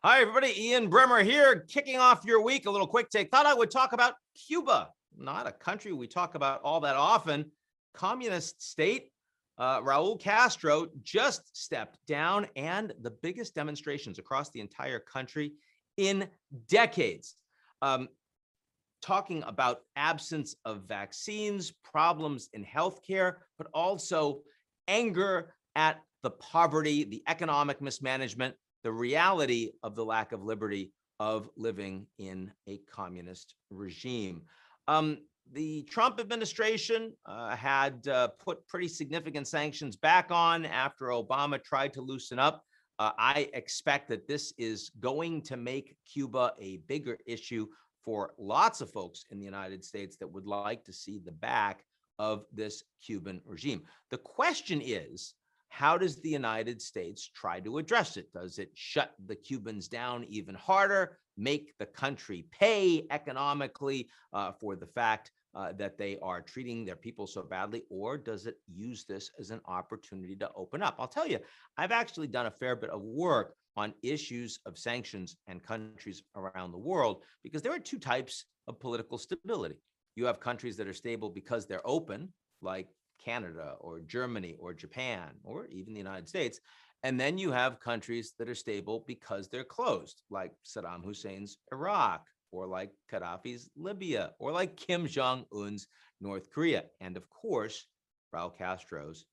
Hi, everybody. Ian Bremmer here, kicking off your week. A little quick take. Thought I would talk about Cuba, not a country we talk about all that often. Communist state. Raúl Castro just stepped down, and the biggest demonstrations across the entire country in decades. Talking about absence of vaccines, problems in healthcare, but also anger at the poverty, the economic mismanagement, the reality of the lack of liberty of living in a communist regime. The Trump administration had put pretty significant sanctions back on after Obama tried to loosen up. I expect that this is going to make Cuba a bigger issue for lots of folks in the United States that would like to see the back of this Cuban regime. The question is, how does the United States try to address it? Does it shut the Cubans down even harder, make the country pay economically for the fact that they are treating their people so badly, or does it use this as an opportunity to open up? I'll tell you, I've actually done a fair bit of work on issues of sanctions and countries around the world, because there are two types of political stability. You have countries that are stable because they're open, like Canada or Germany or Japan or even the United States. And then you have countries that are stable because they're closed, like Saddam Hussein's Iraq, or like Gaddafi's Libya, or like Kim Jong-un's North Korea, and of course, Raúl Castro's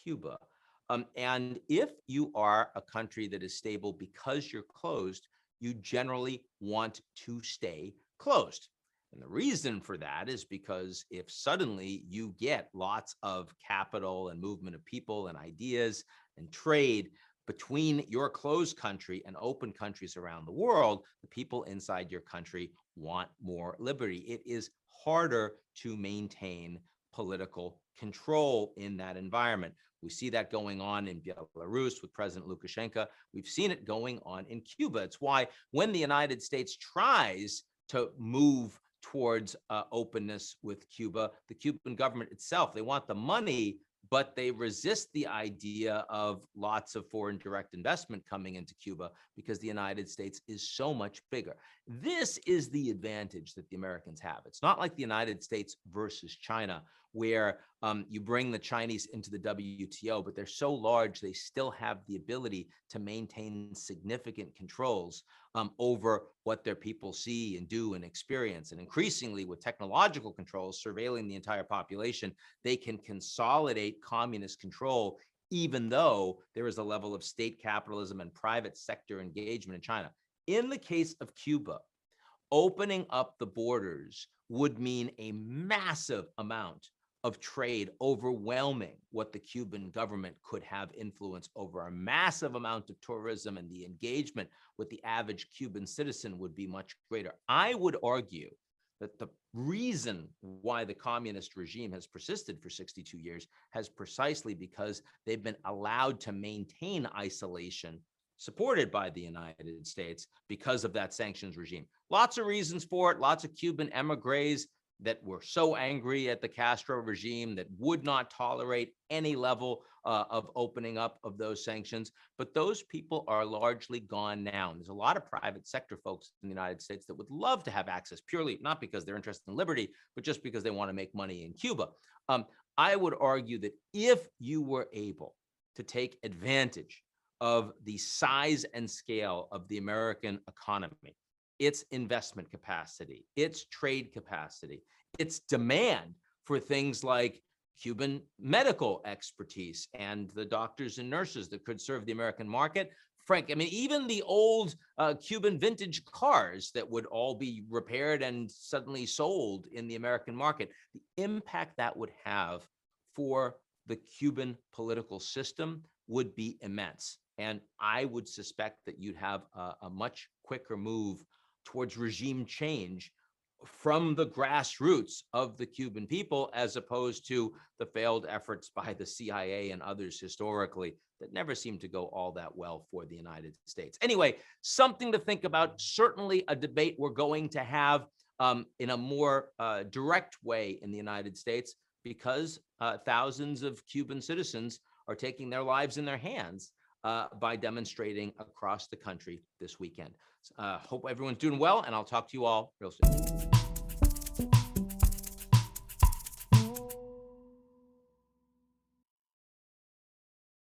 Cuba. And if you are a country that is stable because you're closed, you generally want to stay closed. And the reason for that is because if suddenly you get lots of capital and movement of people and ideas and trade between your closed country and open countries around the world, the people inside your country want more liberty. It is harder to maintain political control in that environment. We see that going on in Belarus with President Lukashenko. We've seen it going on in Cuba. It's why when the United States tries to move towards openness with Cuba, the Cuban government itself, they want the money, but they resist the idea of lots of foreign direct investment coming into Cuba because the United States is so much bigger. This is the advantage that the Americans have. It's not like the United States versus China, where you bring the Chinese into the WTO, but they're so large, they still have the ability to maintain significant controls over what their people see and do and experience. And increasingly, with technological controls surveilling the entire population, they can consolidate communist control, even though there is a level of state capitalism and private sector engagement in China. In the case of Cuba, opening up the borders would mean a massive amount of trade, overwhelming what the Cuban government could have influence over. A massive amount of tourism, and the engagement with the average Cuban citizen would be much greater. I would argue that the reason why the communist regime has persisted for 62 years has precisely because they've been allowed to maintain isolation, supported by the United States, because of that sanctions regime. Lots of reasons for it. Lots of Cuban emigres that were so angry at the Castro regime that would not tolerate any level of opening up of those sanctions. But those people are largely gone now. And there's a lot of private sector folks in the United States that would love to have access, purely not because they're interested in liberty, but just because they want to make money in Cuba. I would argue that if you were able to take advantage of the size and scale of the American economy, its investment capacity, its trade capacity, its demand for things like Cuban medical expertise and the doctors and nurses that could serve the American market. Frank, I mean, even the old Cuban vintage cars that would all be repaired and suddenly sold in the American market, the impact that would have for the Cuban political system would be immense. And I would suspect that you'd have a much quicker move towards regime change from the grassroots of the Cuban people, as opposed to the failed efforts by the CIA and others historically that never seemed to go all that well for the United States. Anyway, something to think about, certainly a debate we're going to have in a more direct way in the United States, because thousands of Cuban citizens are taking their lives in their hands by demonstrating across the country this weekend. Hope everyone's doing well, and I'll talk to you all real soon.